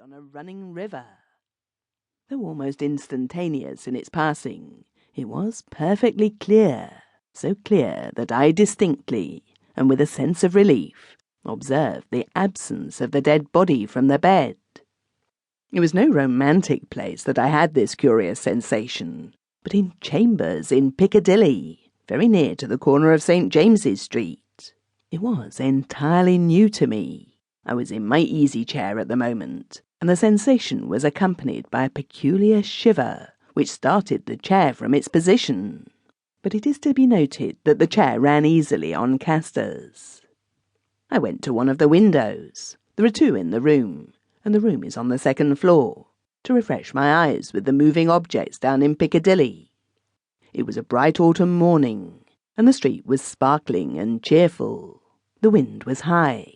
on a running river. Though almost instantaneous in its passing, it was perfectly clear, so clear that I distinctly, and with a sense of relief, observed the absence of the dead body from the bed. It was no romantic place that I had this curious sensation, but in chambers in Piccadilly, very near to the corner of St. James's Street. It was entirely new to me. I was in my easy-chair at the moment, and the sensation was accompanied by a peculiar shiver, which started the chair from its position. But it is to be noted that the chair ran easily on casters. I went to one of the windows. There are two in the room, and the room is on the second floor, to refresh my eyes with the moving objects down in Piccadilly. It was a bright autumn morning, and the street was sparkling and cheerful. The wind was high.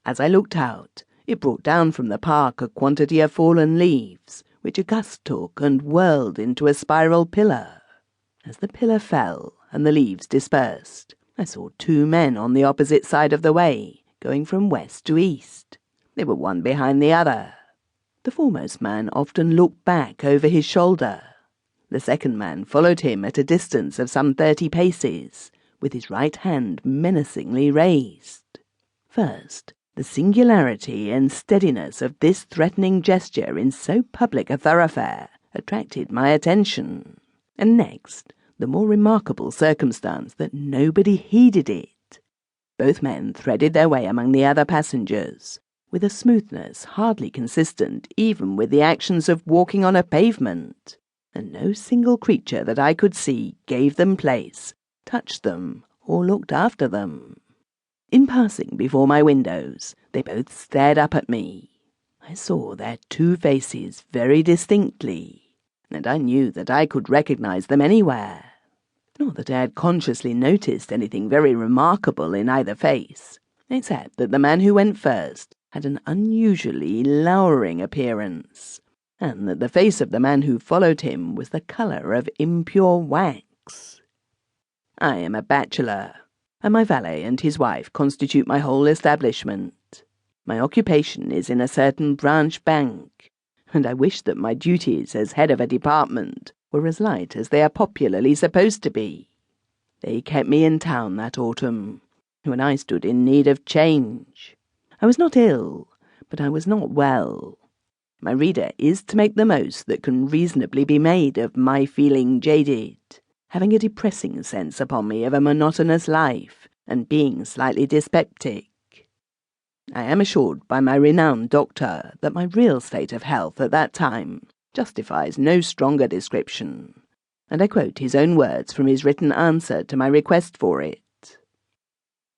As I looked out, it brought down from the park a quantity of fallen leaves, which a gust took and whirled into a spiral pillar. As the pillar fell and the leaves dispersed, I saw two men on the opposite side of the way, going from west to east. They were one behind the other. The foremost man often looked back over his shoulder. The second man followed him at a distance of some 30 paces, with his right hand menacingly raised. First, the singularity and steadiness of this threatening gesture in so public a thoroughfare attracted my attention, and next, the more remarkable circumstance that nobody heeded it. Both men threaded their way among the other passengers, with a smoothness hardly consistent even with the actions of walking on a pavement, and no single creature that I could see gave them place, touched them, or looked after them. In passing before my windows, they both stared up at me. I saw their two faces very distinctly, and I knew that I could recognize them anywhere. Not that I had consciously noticed anything very remarkable in either face, except that the man who went first had an unusually lowering appearance, and that the face of the man who followed him was the colour of impure wax. I am a bachelor, and my valet and his wife constitute my whole establishment. My occupation is in a certain branch bank, and I wish that my duties as head of a department were as light as they are popularly supposed to be. They kept me in town that autumn, when I stood in need of change. I was not ill, but I was not well. My reader is to make the most that can reasonably be made of my feeling jaded, having a depressing sense upon me of a monotonous life, and being slightly dyspeptic. I am assured by my renowned doctor that my real state of health at that time justifies no stronger description, and I quote his own words from his written answer to my request for it.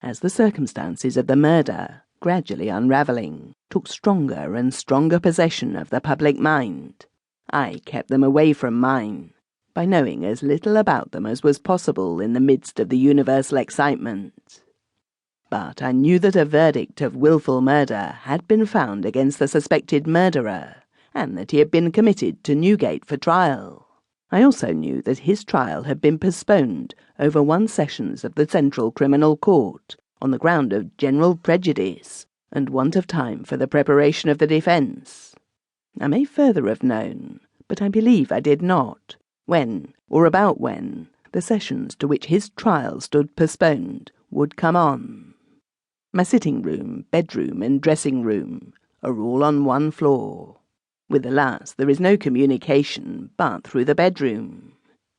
As the circumstances of the murder, gradually unravelling, took stronger and stronger possession of the public mind, I kept them away from mine, by knowing as little about them as was possible in the midst of the universal excitement. But I knew that a verdict of wilful murder had been found against the suspected murderer, and that he had been committed to Newgate for trial. I also knew that his trial had been postponed over 1 sessions of the Central Criminal Court, on the ground of general prejudice, and want of time for the preparation of the defence. I may further have known, but I believe I did not, when, or about when, the sessions to which his trial stood postponed would come on. My sitting-room, bedroom, and dressing-room are all on one floor. With the last there is no communication but through the bedroom.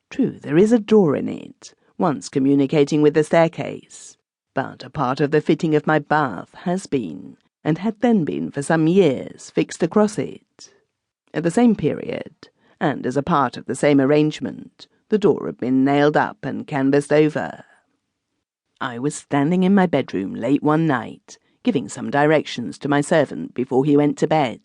True, there is a door in it, once communicating with the staircase, but a part of the fitting of my bath has been, and had then been for some years, fixed across it. At the same period, and as a part of the same arrangement, the door had been nailed up and canvassed over. I was standing in my bedroom late one night, giving some directions to my servant before he went to bed.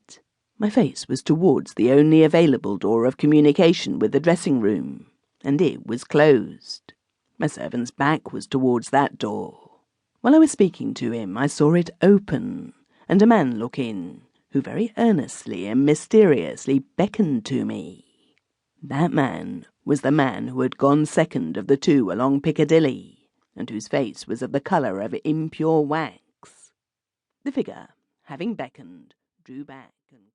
My face was towards the only available door of communication with the dressing-room, and it was closed. My servant's back was towards that door. While I was speaking to him, I saw it open, and a man look in, who very earnestly and mysteriously beckoned to me. That man was the man who had gone second of the two along Piccadilly, and whose face was of the colour of impure wax. The figure, having beckoned, drew back.